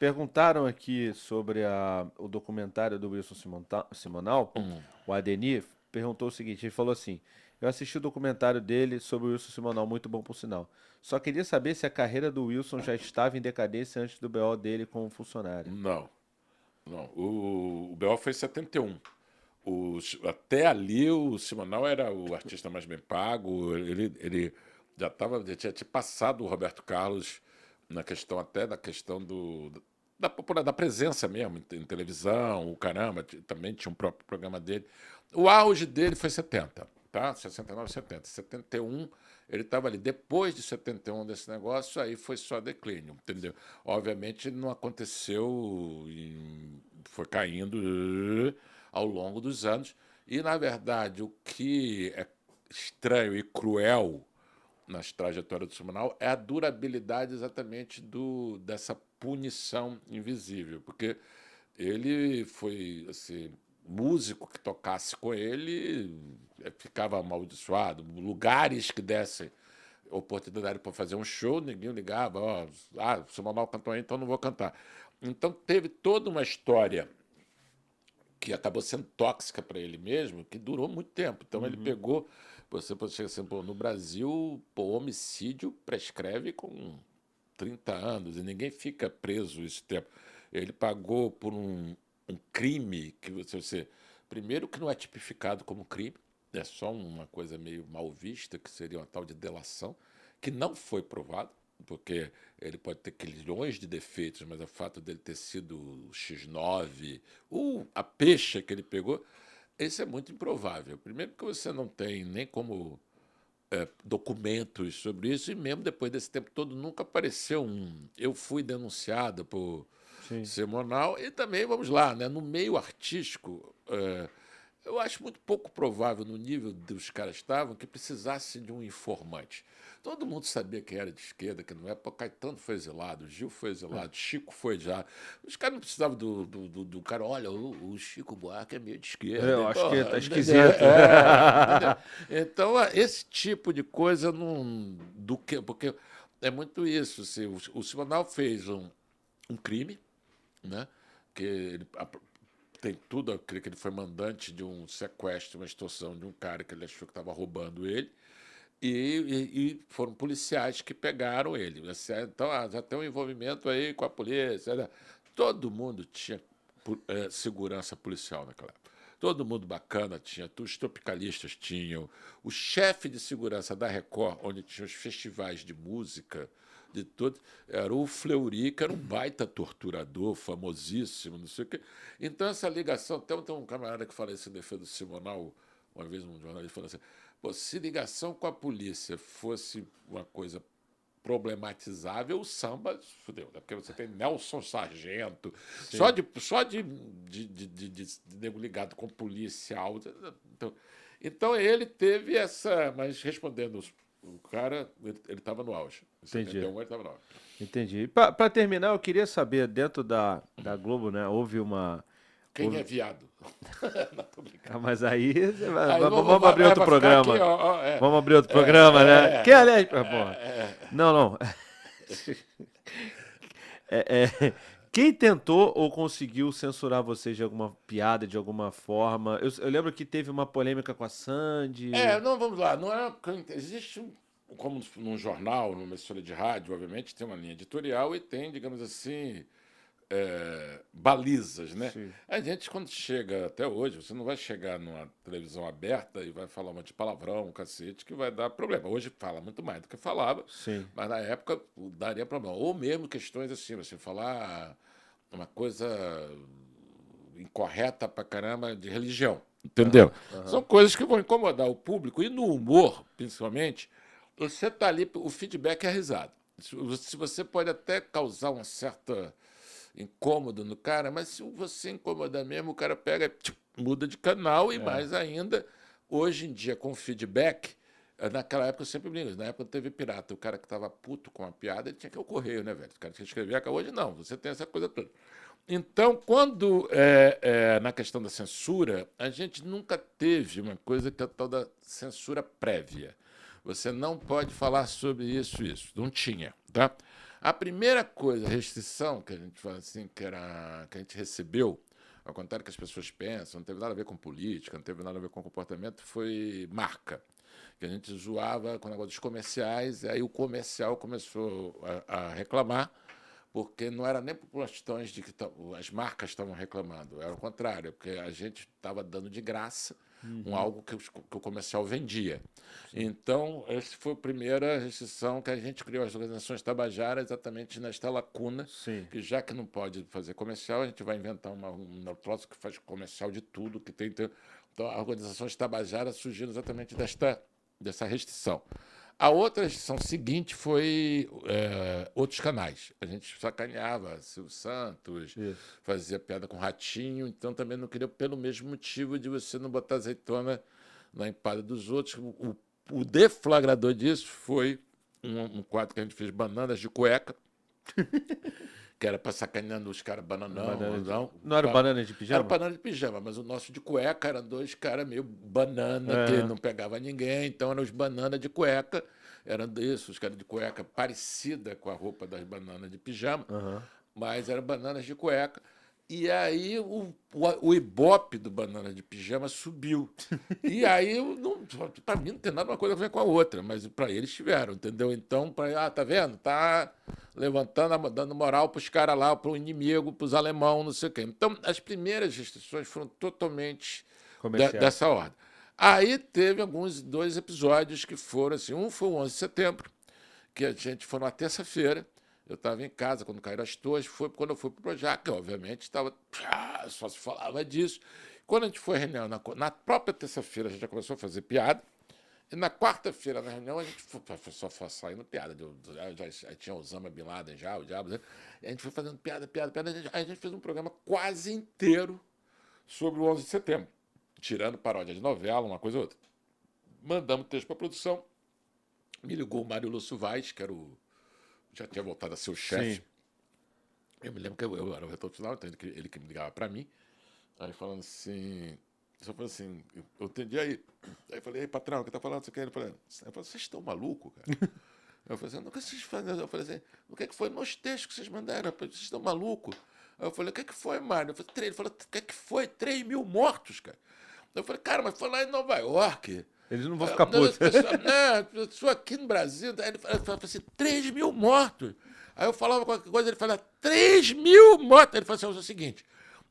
perguntaram aqui sobre o documentário do Wilson Simonal. Hum. O Adenir perguntou o seguinte: ele falou assim: eu assisti o documentário dele sobre o Wilson Simonal, muito bom por sinal. Só queria saber se a carreira do Wilson já estava em decadência antes do BO dele como funcionário. Não, não. O B.O. foi em 71. Até ali o Simonal era o artista mais bem pago. Ele já tinha passado o Roberto Carlos na questão da presença mesmo em televisão, o caramba, também tinha um próprio programa dele. O auge dele foi 70, tá? 69, 70. 71, ele estava ali. Depois de 71 desse negócio, aí foi só declínio, entendeu? Obviamente não aconteceu, foi caindo ao longo dos anos. E, na verdade, o que é estranho e cruel nas trajetórias do Simonal é a durabilidade exatamente dessa punição invisível, porque ele foi assim, músico que tocasse com ele ficava amaldiçoado, lugares que dessem oportunidade para fazer um show, ninguém ligava, ó, o Simonal cantou aí, então não vou cantar. Então teve toda uma história que acabou sendo tóxica para ele mesmo, que durou muito tempo. Então ele Uhum. pegou, você pode chegar assim, pô, no Brasil, pô, homicídio prescreve com 30 anos e ninguém fica preso esse tempo. Ele pagou por um crime que primeiro que não é tipificado como crime, é só uma coisa meio mal vista, que seria uma tal de delação, que não foi provado, porque ele pode ter quilhões de defeitos, mas o fato dele ter sido X9, a peixe que ele pegou, isso é muito improvável. Primeiro que você não tem nem como documentos sobre isso, e mesmo depois desse tempo todo nunca apareceu um. Eu fui denunciado por Sim. Simonal, e também, vamos lá, né, no meio artístico, eu acho muito pouco provável, no nível dos caras estavam, que precisasse de um informante. Todo mundo sabia que era de esquerda, que não é. Pô, Caetano foi exilado, Gil foi É. exilado, Chico foi já. Os caras não precisavam do cara, olha, o Chico Buarque é meio de esquerda. Eu acho que Porra, tá entendeu? esquisito. Entendeu? Então, esse tipo de coisa não. Porque é muito isso. Assim, o Simonal fez um crime, né? Que tem tudo a crer que ele foi mandante de um sequestro, uma extorsão de um cara que ele achou que estava roubando ele. E foram policiais que pegaram ele. Então, já tem um envolvimento aí com a polícia. Né? Todo mundo tinha segurança policial naquela época. Todo mundo bacana tinha, os tropicalistas tinham, o chefe de segurança da Record, onde tinha os festivais de música, de tudo, era o Fleury, que era um baita torturador, famosíssimo, não sei o quê. Então, essa ligação, tem um camarada que fala isso em defesa do Simonal, uma vez um jornalista falou assim, pô, se ligação com a polícia fosse uma coisa problematizável, o samba fudeu, né? Porque você tem Nelson Sargento, só Sim. de nego ligado com policial. Então ele teve essa. Mas respondendo, o cara, ele estava no auge. Em Entendi. 71 ele estava no auge. Entendi. E pra terminar, eu queria saber, dentro da Globo, né, houve uma. Quem é Houve... viado? Não, tô brincando. Ah, mas aí Aí vamos abrir outro vai ficar aqui, programa. ó. Vamos abrir outro programa, né? Que aliás, porra. É. Não, não. Quem tentou ou conseguiu censurar vocês de alguma piada, de alguma forma? Eu lembro que teve uma polêmica com a Sandy. Não, vamos lá. Não é, existe, como num jornal, numa emissora de rádio, obviamente, tem uma linha editorial e tem, digamos assim, balizas, né? Sim, A gente, quando chega até hoje, você não vai chegar numa televisão aberta e vai falar um monte de palavrão, um cacete, que vai dar problema. Hoje fala muito mais do que falava, sim. mas na época daria problema. Ou mesmo questões assim, você falar uma coisa incorreta pra caramba de religião. Entendeu? Aham, São aham. coisas que vão incomodar o público. E no humor, principalmente, você tá ali, o feedback é risada. Se você pode até causar um certo incômodo no cara, mas se você incomodar mesmo, o cara pega, muda de canal e É. mais ainda, hoje em dia, com feedback, naquela época eu sempre brinco, na época teve pirata, o cara que estava puto com a piada, ele tinha que ir ao correio, né, velho? O cara tinha que escrever, hoje não, você tem essa coisa toda. Então, quando na questão da censura, a gente nunca teve uma coisa que é a tal da censura prévia. Você não pode falar sobre isso, isso. Não tinha, tá? A primeira coisa, a restrição que a gente fala assim, que a gente recebeu, ao contrário do que as pessoas pensam, não teve nada a ver com política, não teve nada a ver com comportamento, foi marca. Que a gente zoava com o negócio dos comerciais, e aí o comercial começou a reclamar, porque não era nem por questões de que as marcas estavam reclamando, era o contrário, porque a gente estava dando de graça algo que o comercial vendia. Então, essa foi a primeira restrição que a gente criou, as organizações tabajaras, exatamente nesta lacuna, Sim. que já que não pode fazer comercial, a gente vai inventar um troço que faz comercial de tudo, que tem. Então, as organizações tabajaras surgiram exatamente dessa restrição. A outra restrição seguinte foi outros canais. A gente sacaneava Silvio Santos, Isso. fazia piada com Ratinho, então também não queria, pelo mesmo motivo de você não botar azeitona na empada dos outros. O deflagrador disso foi um quadro que a gente fez, Bananas de Cueca, que era para sacaneando os caras bananão. Não era o banana de Era pijama? banana de pijama, mas o nosso de cueca eram dois caras meio banana, que não pegava ninguém, então eram os bananas de cueca. Eram isso, os caras de cueca parecida com a roupa das bananas de pijama, mas eram bananas de cueca. E aí o ibope do banana de pijama subiu. E aí, para mim, não tem nada uma coisa a ver com a outra, mas para eles tiveram, entendeu? Então, tá vendo? Tá levantando, dando moral para os caras lá, para o inimigo, para os alemão, não sei o quê. Então, as primeiras restrições foram totalmente dessa ordem. Aí teve dois episódios que foram assim. Um foi o 11 de setembro, que a gente foi numa terça-feira. Eu estava em casa quando caíram as torres, foi quando eu fui para o Projac, obviamente, estava só se falava disso. Quando a gente foi à reunião, na própria terça-feira, a gente já começou a fazer piada, e na quarta-feira, na reunião, a gente só foi saindo piada. Já tinha Osama Bin Laden, já, o diabo, e a gente foi fazendo piada. Aí a gente fez um programa quase inteiro sobre o 11 de setembro, tirando paródia de novela, uma coisa ou outra. Mandamos texto para a produção, me ligou o Mário Lúcio Vaz, que já tinha voltado a ser o chefe. Eu me lembro que eu era o retorno final, então ele que me ligava para mim. Aí falando assim, só falou assim, eu entendi aí. Aí eu falei, ei, patrão, o que tá falando? Você quer? Ele falou, vocês estão malucos, cara? Eu falei assim, o que vocês fazem? Eu falei assim, o que foi nos textos que vocês mandaram? Vocês estão malucos? Aí eu falei, o que foi, Mário? Eu falei, ele falou, o que foi? 3 mil mortos, cara. Eu falei, cara, mas foi lá em Nova York. Eles não vão ficar putos. Não, eu sou aqui no Brasil. Aí ele falou assim, 3 mil mortos. Aí eu falava qualquer coisa, ele falava, 3 mil mortos. Ele falou assim, é o seguinte,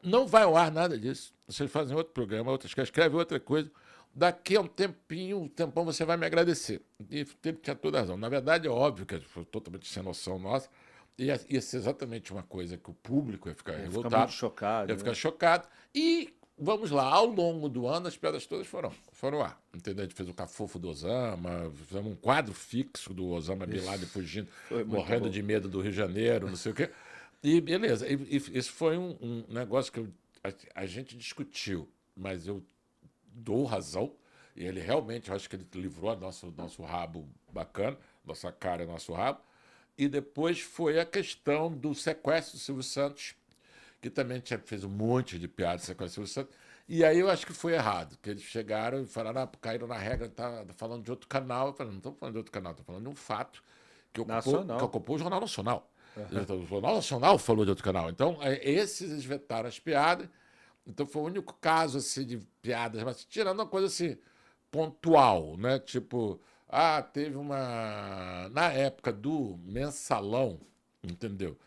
não vai ao ar nada disso. Vocês fazem outro programa, escreve outra coisa. Daqui a um tempão você vai me agradecer. E ele tinha toda a razão. Na verdade, é óbvio que foi totalmente sem noção nossa. Ia ser exatamente uma coisa que o público ia ficar revoltado. Ficar muito chocado. Ia ficar chocado. E vamos lá, ao longo do ano, as piadas todas foram ao ar. Entendeu? A gente fez o Cafofo do Osama, fizemos um quadro fixo do Osama Bin Laden fugindo, morrendo de medo do Rio de Janeiro, não sei o quê. E beleza, isso foi um negócio que a gente discutiu, mas eu dou razão, e ele realmente, eu acho que ele livrou nosso rabo bacana, nossa cara e nosso rabo. E depois foi a questão do sequestro do Silvio Santos, que também fez um monte de piadas com o Silvio Santos. E aí eu acho que foi errado, que eles chegaram e falaram, caíram na regra, tá falando de outro canal. Eu falei, não estou falando de outro canal, estou falando de um fato que ocupou o Jornal Nacional. O Jornal Nacional falou de outro canal. Então, esses eles vetaram as piadas. Então foi o único caso assim, de piadas, mas tirando uma coisa assim, pontual, né? Tipo, teve uma. Na época do mensalão, entendeu?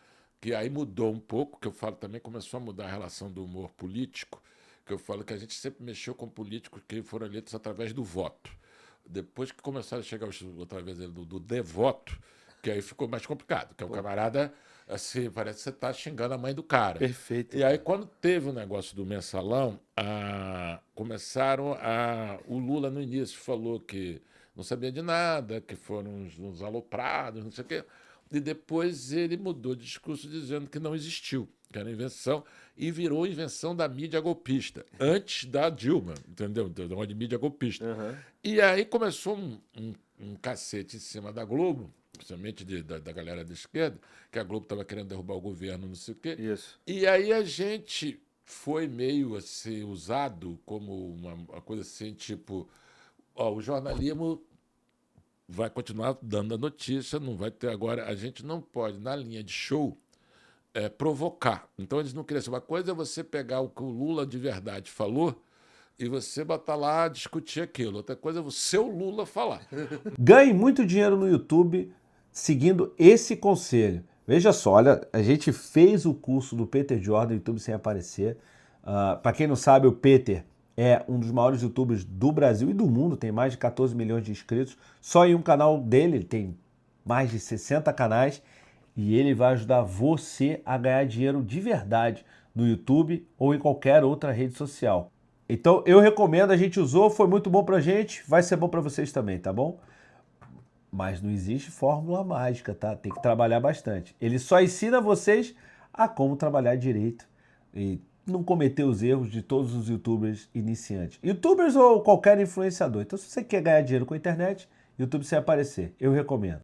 Que aí mudou um pouco, que eu falo também, começou a mudar a relação do humor político, que eu falo que a gente sempre mexeu com políticos que foram eleitos através do voto. Depois que começaram a chegar outra vez do devoto, que aí ficou mais complicado, que é o camarada, assim, parece que você está xingando a mãe do cara. Perfeito. E aí, quando teve o negócio do mensalão, começaram o Lula, no início, falou que não sabia de nada, que foram uns aloprados, não sei o quê. E depois ele mudou de discurso dizendo que não existiu, que era invenção, e virou invenção da mídia golpista, antes da Dilma, entendeu? Então, de mídia golpista. E aí começou um cacete em cima da Globo, principalmente da galera da esquerda, que a Globo estava querendo derrubar o governo, não sei o quê. Isso. E aí a gente foi meio assim, usado como uma coisa assim, tipo, o jornalismo vai continuar dando a notícia, não vai ter agora. A gente não pode, na linha de show, provocar. Então eles não queriam. Uma coisa é você pegar o que o Lula de verdade falou e você botar lá discutir aquilo. Outra coisa é o seu Lula falar. Ganhe muito dinheiro no YouTube seguindo esse conselho. Veja só, olha, a gente fez o curso do Peter Jordan, YouTube Sem Aparecer. Para quem não sabe, o Peter é um dos maiores youtubers do Brasil e do mundo, tem mais de 14 milhões de inscritos. Só em um canal dele, ele tem mais de 60 canais e ele vai ajudar você a ganhar dinheiro de verdade no YouTube ou em qualquer outra rede social. Então eu recomendo, a gente usou, foi muito bom pra gente, vai ser bom pra vocês também, tá bom? Mas não existe fórmula mágica, tá? Tem que trabalhar bastante. Ele só ensina vocês a como trabalhar direito e não cometer os erros de todos os youtubers iniciantes. Youtubers ou qualquer influenciador. Então se você quer ganhar dinheiro com a internet, YouTube Sem Aparecer, eu recomendo.